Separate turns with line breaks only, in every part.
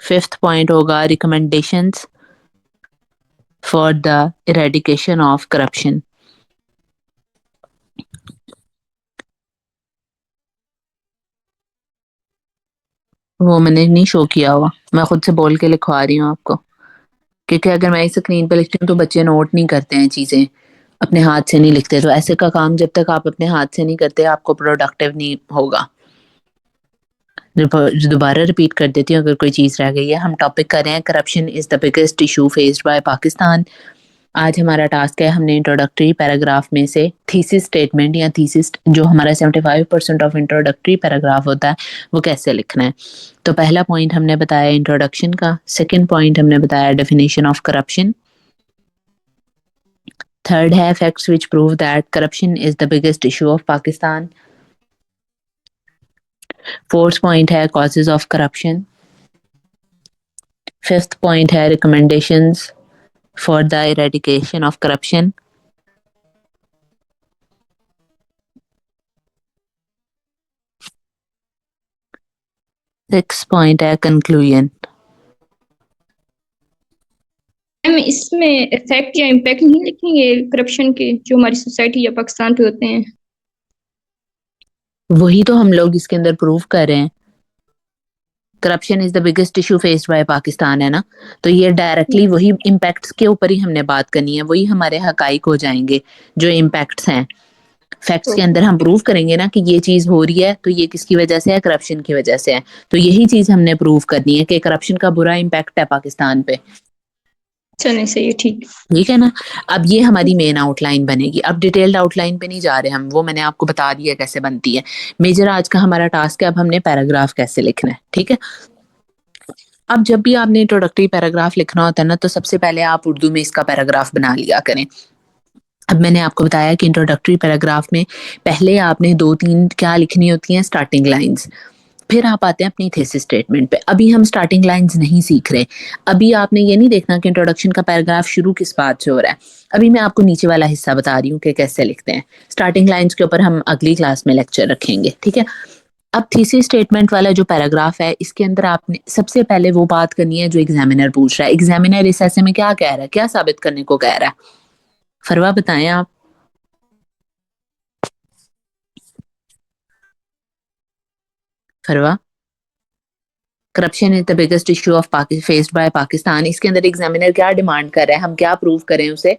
5th point ہوگا recommendations for the eradication of corruption. وہ میں نے نہیں شو کیا ہوا، میں خود سے بول کے لکھوا رہی ہوں آپ کو، کیونکہ اگر میں اسکرین پہ لکھتی ہوں تو بچے نوٹ نہیں کرتے ہیں چیزیں، اپنے ہاتھ سے نہیں لکھتے، تو ایسے کا کام جب تک آپ اپنے ہاتھ سے نہیں کرتے آپ کو پروڈکٹیو نہیں ہوگا. دوبارہ ریپیٹ کر دیتی ہوں اگر کوئی چیز رہ گئی ہے. ہم ٹاپک کر رہے ہیں corruption is the biggest issue faced by Pakistan. آج ہمارا ٹاسک ہے، ہم نے انٹروڈکٹری پیراگراف میں سے تھیسس اسٹیٹمنٹ یا تھیسس جو ہمارا 75% آف انٹروڈکٹری پیراگراف ہوتا ہے وہ کیسے لکھنا ہے. تو پہلا پوائنٹ ہم نے بتایا انٹروڈکشن کا، سیکنڈ پوائنٹ ہم نے بتایا ڈیفینیشن آف کرپشن، تھرڈ ہے facts which prove that corruption is the biggest issue of Pakistan, fourth point ہے causes of corruption, fifth point ہے recommendations for the eradication of corruption, six point ہے conclusion.
اس میں effect یا impact نہیں لکھیں گے کرپشن کے جو ہماری سوسائٹی یا پاکستان پہ ہوتے ہیں؟
وہی تو ہم لوگ اس کے اندر پروف کر رہے ہیں، corruption is the biggest issue faced by Pakistan ہے نا، تو یہ ڈائریکٹلی وہی امپیکٹس کے اوپر ہی ہم نے بات کرنی ہے، وہی ہمارے حقائق ہو جائیں گے جو امپیکٹس ہیں. فیکٹس کے اندر ہم پروف کریں گے نا کہ یہ چیز ہو رہی ہے تو یہ کس کی وجہ سے ہے، کرپشن کی وجہ سے ہے، تو یہی چیز ہم نے پروف کرنی ہے کہ کرپشن کا برا امپیکٹ ہے پاکستان پہ.
چلیں صحیح ہے،
ٹھیک ہے نا. اب یہ ہماری مین آؤٹ لائن بنے گی. اب ڈیٹیلڈ آؤٹ لائن پہ نہیں جا رہے ہم، وہ میں نے آپ کو بتا دیا کیسے بنتی ہے. میجر آج کا ہمارا ٹاسک ہے اب ہم نے پیراگراف کیسے لکھنا ہے. ٹھیک ہے، اب جب بھی آپ نے انٹروڈکٹری پیراگراف لکھنا ہوتا ہے نا تو سب سے پہلے آپ اردو میں اس کا پیراگراف بنا لیا کریں. اب میں نے آپ کو بتایا کہ انٹروڈکٹری پیراگراف میں پہلے آپ نے 2-3 کیا لکھنی ہوتی ہیں، اسٹارٹنگ لائنز، پھر آپ آتے ہیں اپنی تھیسس اسٹیٹمنٹ پہ. ابھی ہم اسٹارٹنگ لائنز نہیں سیکھ رہے، ابھی آپ نے یہ نہیں دیکھنا کہ انٹروڈکشن کا پیراگراف شروع کس بات سے ہو رہا ہے، ابھی میں آپ کو نیچے والا حصہ بتا رہی ہوں کہ کیسے لکھتے ہیں. اسٹارٹنگ لائنز کے اوپر ہم اگلی کلاس میں لیکچر رکھیں گے. ٹھیک ہے، اب تھیسس اسٹیٹمنٹ والا جو پیراگراف ہے اس کے اندر آپ نے سب سے پہلے وہ بات کرنی ہے جو ایگزامینر پوچھ رہا ہے. ایگزامینر اس ایسے میں کیا کہہ رہا ہے، کیا ثابت کرنے کو کہہ رہا ہے، فروا بتائیں آپ. Farwa, corruption is the biggest issue of faced by Pakistan, اس کے اندر ایگزامینر کیا ڈیمانڈ کر رہا ہے، ہم کیا پروف کریں اسے.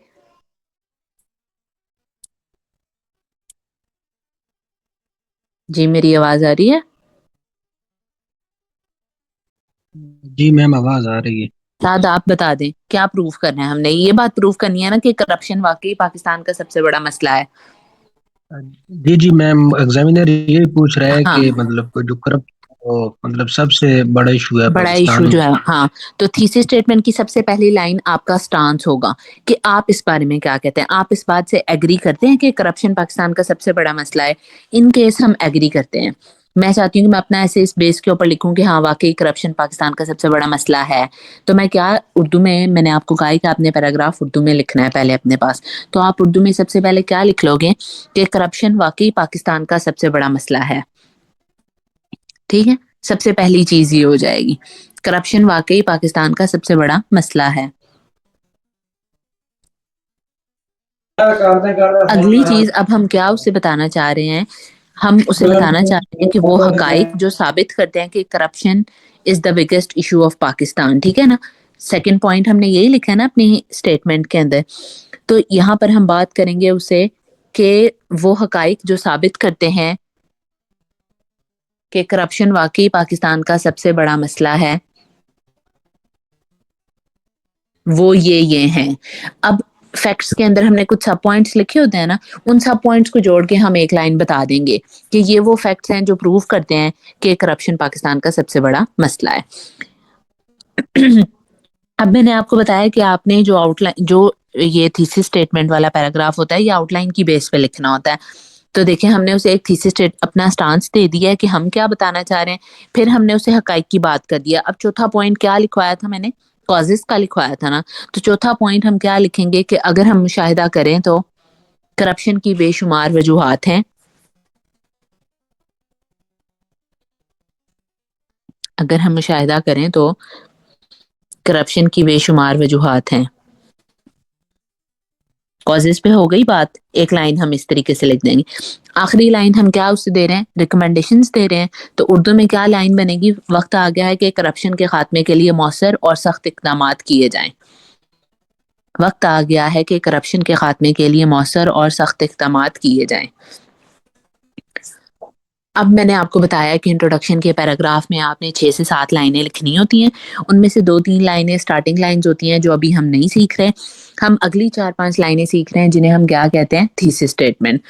جی میری آواز آ رہی ہے؟
جی میم آواز آ رہی ہے.
شاید آپ بتا دیں کیا پروف کرنا ہے. ہم نے یہ بات پروف کرنی ہے نا کہ کرپشن واقعی پاکستان کا سب سے بڑا مسئلہ ہے.
جی میم ایگزامینر یہی پوچھ رہا ہے
ہاں،
کہ مطلب جو کرپٹ مطلب سب سے بڑا ایشو ہے
بڑا ایشو
پاکستان
جو
میں.
ہے. ہاں، تو تھیسس اسٹیٹمنٹ کی سب سے پہلی لائن آپ کا سٹانس ہوگا کہ آپ اس بارے میں کیا کہتے ہیں. آپ اس بات سے ایگری کرتے ہیں کہ کرپشن پاکستان کا سب سے بڑا مسئلہ ہے. ان کیس ہم ایگری کرتے ہیں، میں چاہتی ہوں کہ میں اپنا ایسے اس بیس کے اوپر لکھوں کہ ہاں واقعی کرپشن پاکستان کا سب سے بڑا مسئلہ ہے. تو میں کیا اردو میں نے آپ کو کہا کہ آپ نے پیراگراف اردو میں لکھنا ہے پہلے اپنے پاس، تو آپ اردو میں سب سے پہلے کیا لکھ لو گے کہ کرپشن واقعی پاکستان کا سب سے بڑا مسئلہ ہے. ٹھیک ہے، سب سے پہلی چیز یہ ہو جائے گی، کرپشن واقعی پاکستان کا سب سے بڑا مسئلہ ہے. اگلی چیز اب ہم کیا اسے بتانا چاہ رہے ہیں، ہم اسے بتانا چاہ رہے ہیں کہ وہ حقائق جو ثابت کرتے ہیں کہ corruption is the biggest issue of Pakistan. ٹھیک ہے نا، سیکنڈ پوائنٹ ہم نے یہی لکھا ہے نا اپنی اسٹیٹمنٹ کے اندر. تو یہاں پر ہم بات کریں گے اسے کہ وہ حقائق جو ثابت کرتے ہیں کہ کرپشن واقعی پاکستان کا سب سے بڑا مسئلہ ہے، وہ یہ ہیں. اب فیکٹس کے اندر ہم نے کچھ سب پوائنٹس لکھے ہوتے ہیں نا، ان سب پوائنٹس کو جوڑ کے ہم ایک لائن بتا دیں گے کہ یہ وہ فیکٹس ہیں جو پروف کرتے ہیں کہ کرپشن پاکستان کا سب سے بڑا مسئلہ ہے. اب میں نے آپ کو بتایا کہ آپ نے جو آؤٹ لائن، جو یہ تھیسس اسٹیٹمنٹ والا پیراگراف ہوتا ہے یہ آؤٹ لائن کی بیس پہ لکھنا ہوتا ہے. تو دیکھیں ہم نے اسے ایک تھیسس اپنا سٹانس دے دیا ہے کہ ہم کیا بتانا چاہ رہے ہیں، پھر ہم نے اسے حقائق کی بات کر دیا. اب چوتھا پوائنٹ کیا لکھوایا تھا میں نے، کازز کا لکھوایا تھا نا. تو چوتھا پوائنٹ ہم کیا لکھیں گے کہ اگر ہم مشاہدہ کریں تو کرپشن کی بے شمار وجوہات ہیں. اگر ہم مشاہدہ کریں تو کرپشن کی بے شمار وجوہات ہیں. کازز پہ ہو گئی بات. ایک لائن ہم اس طریقے سے لکھ دیں گے. آخری لائن ہم کیا اسے دے رہے ہیں؟ ریکمنڈیشنز دے رہے ہیں. تو اردو میں کیا لائن بنے گی؟ وقت آ گیا ہے کہ کرپشن کے خاتمے کے لیے مؤثر اور سخت اقدامات کیے جائیں. وقت آ گیا ہے کہ کرپشن کے خاتمے کے لیے مؤثر اور سخت اقدامات کیے جائیں. اب میں نے آپ کو بتایا کہ انٹروڈکشن کے پیراگراف میں آپ نے 6 سے 7 لائنیں لکھنی ہوتی ہیں. ان میں سے 2-3 لائنیں سٹارٹنگ لائنز ہوتی ہیں جو ابھی ہم نہیں سیکھ رہے. ہم اگلی 4-5 لائنیں سیکھ رہے ہیں جنہیں ہم کیا کہتے ہیں؟ Thesis statement.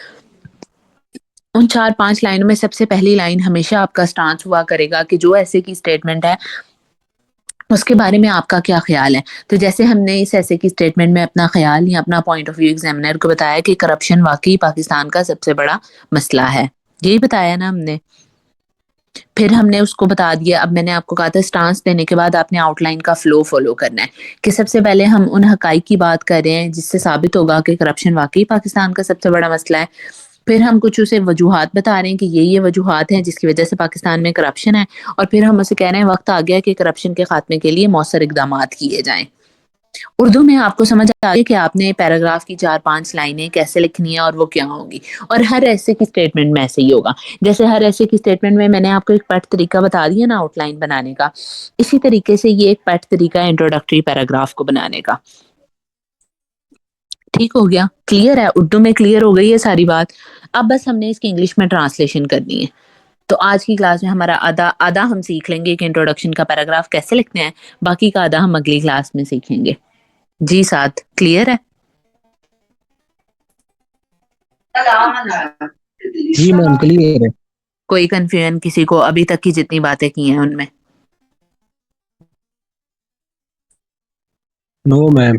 ان 4-5 لائنوں میں سب سے پہلی لائن ہمیشہ آپ کا سٹانس ہوا کرے گا کہ جو ایسے کی اسٹیٹمنٹ ہے اس کے بارے میں آپ کا کیا خیال ہے. تو جیسے ہم نے اس ایسے کی اسٹیٹمنٹ میں اپنا خیال یا اپنا پوائنٹ آف ویو ایگزامینر کو بتایا کہ کرپشن واقعی پاکستان کا سب سے بڑا مسئلہ ہے. یہی بتایا نا ہم نے. پھر ہم نے اس کو بتا دیا. اب میں نے آپ کو کہا تھا سٹانس دینے کے بعد آپ نے آؤٹ لائن کا فلو فالو کرنا ہے کہ سب سے پہلے ہم ان حقائق کی بات کر رہے ہیں جس سے ثابت ہوگا کہ کرپشن واقعی پاکستان کا سب سے بڑا مسئلہ ہے. پھر ہم کچھ اسے وجوہات بتا رہے ہیں کہ یہ وجوہات ہیں جس کی وجہ سے پاکستان میں کرپشن ہے. اور پھر ہم اسے کہہ رہے ہیں وقت آ گیا کہ کرپشن کے خاتمے کے لیے مؤثر اقدامات کیے جائیں. اردو میں آپ کو سمجھ آ گئی کہ آپ نے پیراگراف کی 4-5 لائنیں کیسے لکھنی ہیں اور وہ کیا ہوں گی. اور ہر ایسے کی اسٹیٹمنٹ میں ایسے ہی ہوگا. جیسے ہر ایسے کی اسٹیٹمنٹ میں نے آپ کو ایک پیٹ طریقہ بتا دیا نا آؤٹ لائن بنانے کا. اسی طریقے سے یہ ایک پیٹ طریقہ ہے انٹروڈکٹری پیراگراف کو بنانے کا. ٹھیک ہو گیا؟ کلیئر ہے؟ اردو میں کلیئر ہو گئی ہے ساری بات. اب بس ہم نے اس کی انگلش میں ٹرانسلیشن کرنی ہے. تو آج کی کلاس میں ہمارا آدھا ہم سیکھ لیں گے کہ انٹروڈکشن کا پیراگراف کیسے لکھنا ہے. باقی کا آدھا ہم اگلی کلاس میں سیکھیں گے. جی ساتھ کلیئر ہے؟
جی میم کلیئر ہے.
کوئی کنفیوژن کسی کو ابھی تک کی جتنی باتیں کی ہیں ان میں؟
نو میم.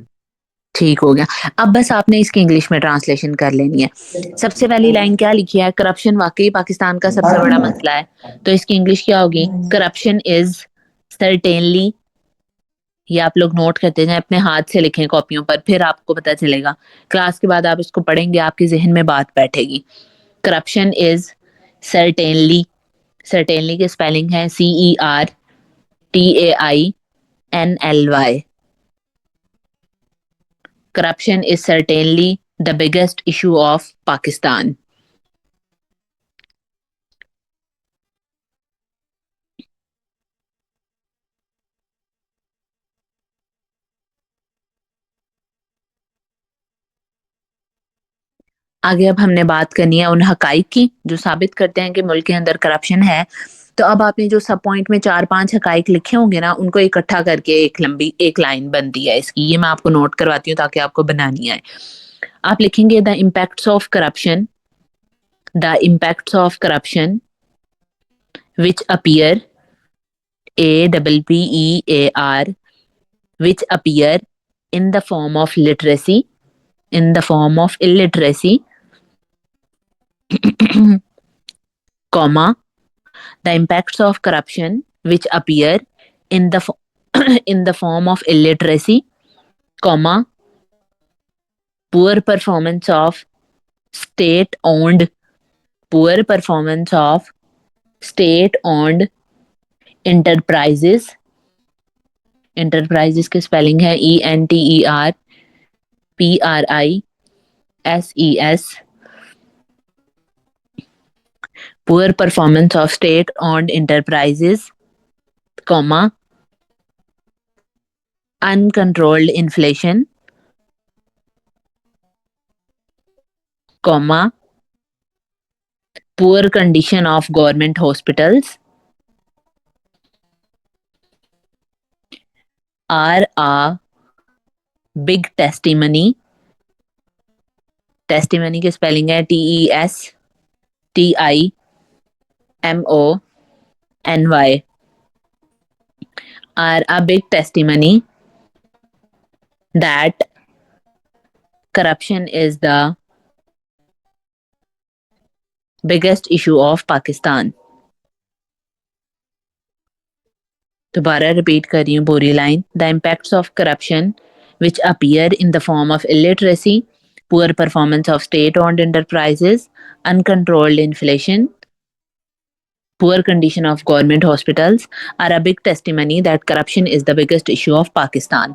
ٹھیک ہو گیا. اب بس آپ نے اس کی انگلش میں ٹرانسلیشن کر لینی ہے. سب سے پہلی لائن کیا لکھی ہے؟ کرپشن واقعی پاکستان کا سب سے بڑا مسئلہ ہے. تو اس کی انگلش کیا ہوگی؟ کرپشن از سرٹینلی. یہ آپ لوگ نوٹ کرتے جائیں اپنے ہاتھ سے لکھیں کاپیوں پر. پھر آپ کو پتہ چلے گا. کلاس کے بعد آپ اس کو پڑھیں گے آپ کے ذہن میں بات بیٹھے گی. کرپشن از سرٹینلی. سرٹینلی کی اسپیلنگ ہے CERTAINLY. Corruption is certainly the biggest issue of Pakistan. آگے اب ہم نے بات کرنی ہے ان حقائق کی جو ثابت کرتے ہیں کہ ملک کے اندر کرپشن ہے. تو اب آپ نے جو سب پوائنٹ میں 4-5 حقائق لکھے ہوں گے نا ان کو اکٹھا کر کے ایک لائن بنتی ہے اس کی. یہ میں آپ کو نوٹ کرواتی ہوں تاکہ آپ کو بنانی آئے. آپ لکھیں گے the impacts of corruption which appear APPEAR which appear in the form of illiteracy comma the impacts of corruption which appear in the form of illiteracy comma poor performance of state-owned enterprises کی spelling ہے ENTERPRISES. Poor performance of state-owned enterprises, comma, uncontrolled inflation, comma, poor condition of government hospitals are a big testimony. Testimony کی spelling ہے TESTIMONY. Are a big testimony that corruption is the biggest issue of Pakistan. دوبارہ repeat کر رہی ہوں پوری line. The impacts of corruption which appear in the form of illiteracy, poor performance of state-owned enterprises, uncontrolled inflation, poor condition of government hospitals are a big testimony that corruption is the biggest issue of Pakistan.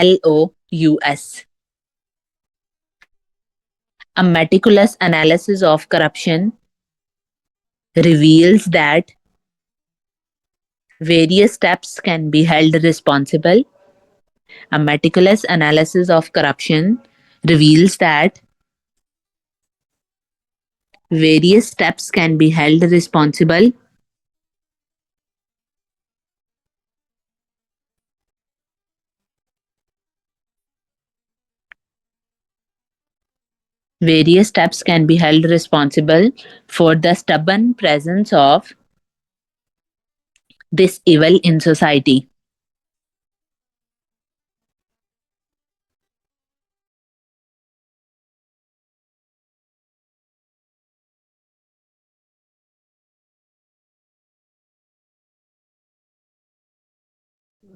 METICULOUS. A meticulous analysis of corruption reveals that various steps can be held responsible. A meticulous analysis of corruption reveals that various steps can be held responsible. Various steps can be held responsible for the stubborn presence of this evil in society.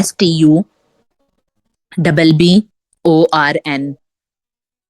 STUBBORN,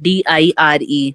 DIRE,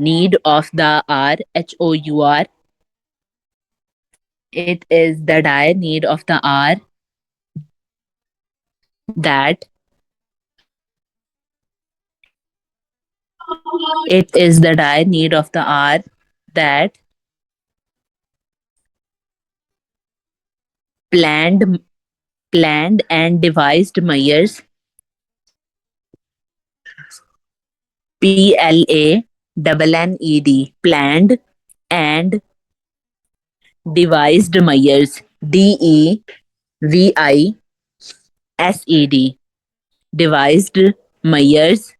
need of the R, HOUR, it is the dire need of the R that it is the dire need of the R that planned and devised measures, PLANNED, planned and devised measures, DEVISED, devised measures,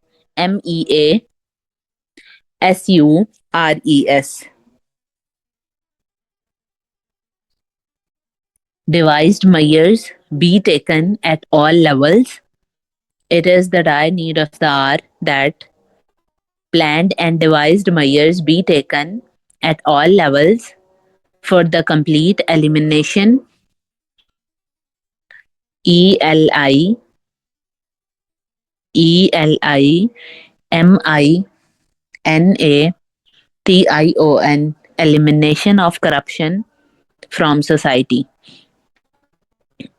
MEASURES, devised measures be taken at all levels. It is the dire need of the hour that planned and devised measures be taken at all levels for the complete elimination, ELIMINATION, NATION, elimination of corruption from society.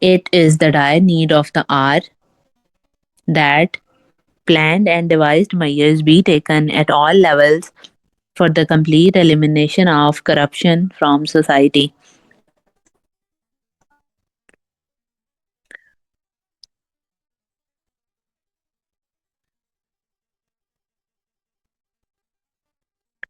It is the dire need of the hour that planned and devised measures be taken at all levels for the complete elimination of corruption from society.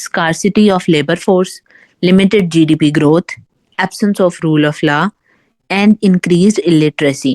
scarcity of labor force, limited GDP growth, absence of rule of law and increased illiteracy.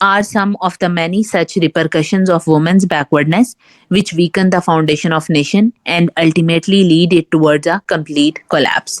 are some of the many such repercussions of women's backwardness which weaken the foundation of nation and ultimately lead it towards a complete collapse.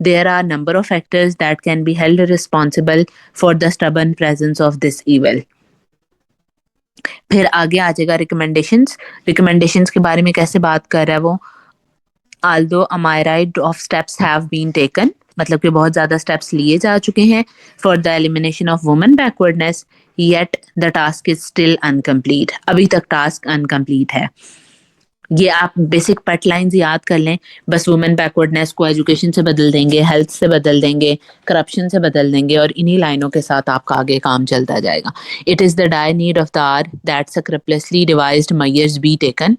there are number of factors that can be held responsible for the stubborn presence of this evil. پھر آگے آ جائے گا recommendations کے بارے میں کیسے بات کر رہا ہے وہ. although a myriad of steps have been taken, مطلب کہ بہت زیادہ steps لیے جا چکے ہیں for the elimination of women backwardness, yet the task is still incomplete. ابھی تک ٹاسک incomplete ہے. یہ آپ بیسک پٹ لائنز یاد کر لیں. بس وومن بیکورڈنیس کو ایجوکیشن سے بدل دیں گے, ہیلتھ سے بدل دیں گے, کرپشن سے بدل دیں گے, اور انہی لائنوں کے ساتھ آپ کا آگے کام چلتا جائے گا. It is the dire need of the hour that scrupulously devised measures be taken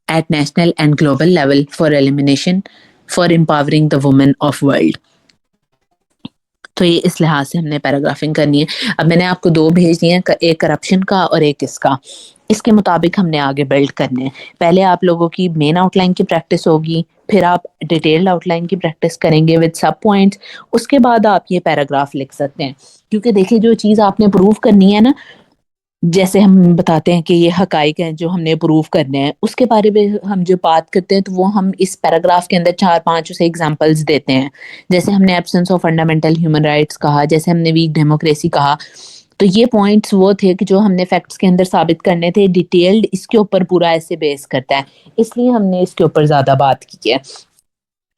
at national and global level for elimination, for empowering the women of world. تو یہ اس لحاظ سے ہم نے پیراگرافنگ کرنی ہے. اب میں نے آپ کو 2 بھیج دیے ہیں, ایک کرپشن کا اور ایک اس کا. اس کے مطابق ہم نے آگے بلڈ کرنے ہیں. پہلے آپ لوگوں کی مین آؤٹ لائن کی پریکٹس ہوگی, پھر آپ ڈیٹیلڈ آؤٹ لائن کی پریکٹس کریں گے وتھ سب پوائنٹس. اس کے بعد آپ یہ پیراگراف لکھ سکتے ہیں, کیونکہ دیکھیے جو چیز آپ نے پروو کرنی ہے نا, جیسے ہم بتاتے ہیں کہ یہ حقائق ہیں جو ہم نے پروو کرنے ہیں, اس کے بارے میں ہم جو بات کرتے ہیں تو وہ ہم اس پیراگراف کے اندر 4-5 اسے ایگزامپلس دیتے ہیں. جیسے ہم نے absence of fundamental human rights کہا, جیسے ہم نے ویک ڈیموکریسی کہا. تو یہ پوائنٹس وہ تھے کہ جو ہم نے فیکٹس کے اندر ثابت کرنے تھے. ڈیٹیلڈ اس کے اوپر پورا ایسے بیس کرتا ہے, اس لیے ہم نے اس کے اوپر زیادہ بات کی ہے.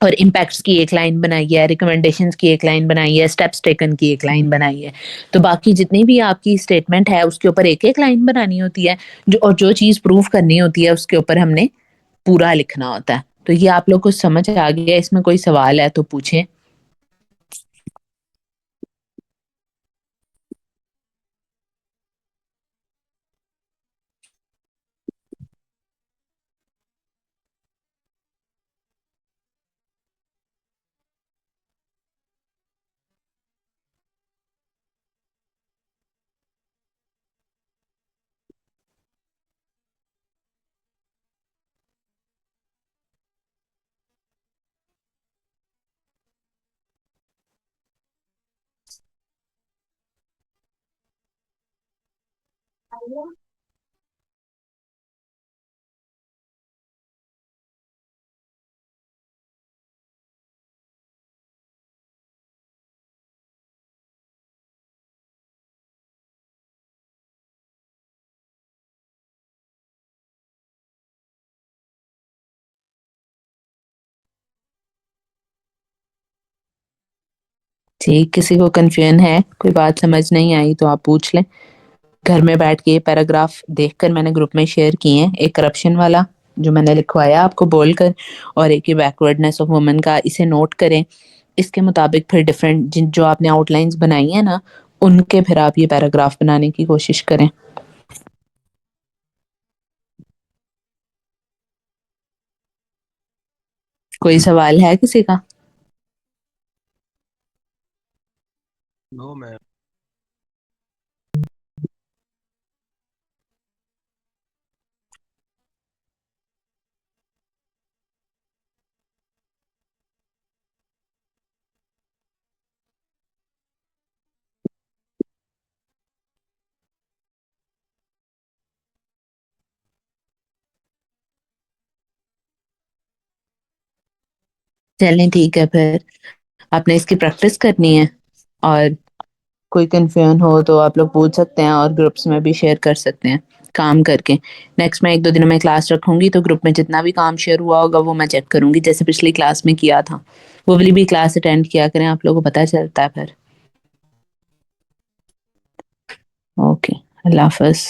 اور امپیکٹس کی ایک لائن بنائی ہے, ریکمنڈیشنز کی ایک لائن بنائی ہے, اسٹیپس ٹیکن کی ایک لائن بنائی ہے. تو باقی جتنی بھی آپ کی اسٹیٹمنٹ ہے اس کے اوپر ایک ایک لائن بنانی ہوتی ہے, اور جو چیز پروف کرنی ہوتی ہے اس کے اوپر ہم نے پورا لکھنا ہوتا ہے. تو یہ آپ لوگ کو سمجھ آ گیا. اس میں کوئی سوال ہے تو پوچھیں. ٹھیک, کسی کو کنفیوژن ہے, کوئی بات سمجھ نہیں آئی تو آپ پوچھ لیں. گھر میں بیٹھ کے یہ پیراگراف دیکھ کر میں نے گروپ میں شیئر کیے ہیں. ایک کرپشن والا جو میں نے لکھوایا آپ کو بول کر, اور ایک یہ بیکورڈنیس آف وومن کا. اسے نوٹ کریں. اس کے مطابق پھر ڈفرینٹ جو آپ نے آؤٹ لائنز بنائی ہیں نا, ان کے پھر آپ یہ پیراگراف بنانے کی کوشش کریں. کوئی سوال ہے کسی کا؟
نو میم.
چلیں ٹھیک ہے, پھر آپ نے اس کی پریکٹس کرنی ہے, اور کوئی کنفیوژن ہو تو آپ لوگ پوچھ سکتے ہیں, اور گروپس میں بھی شیئر کر سکتے ہیں کام کر کے. نیکسٹ میں 1-2 دنوں میں کلاس رکھوں گی, تو گروپ میں جتنا بھی کام شیئر ہوا ہوگا وہ میں چیک کروں گی, جیسے پچھلی کلاس میں کیا تھا. وہ والی بھی کلاس اٹینڈ کیا کریں, آپ لوگوں کو پتہ چلتا ہے پھر. اوکے, اللہ حافظ.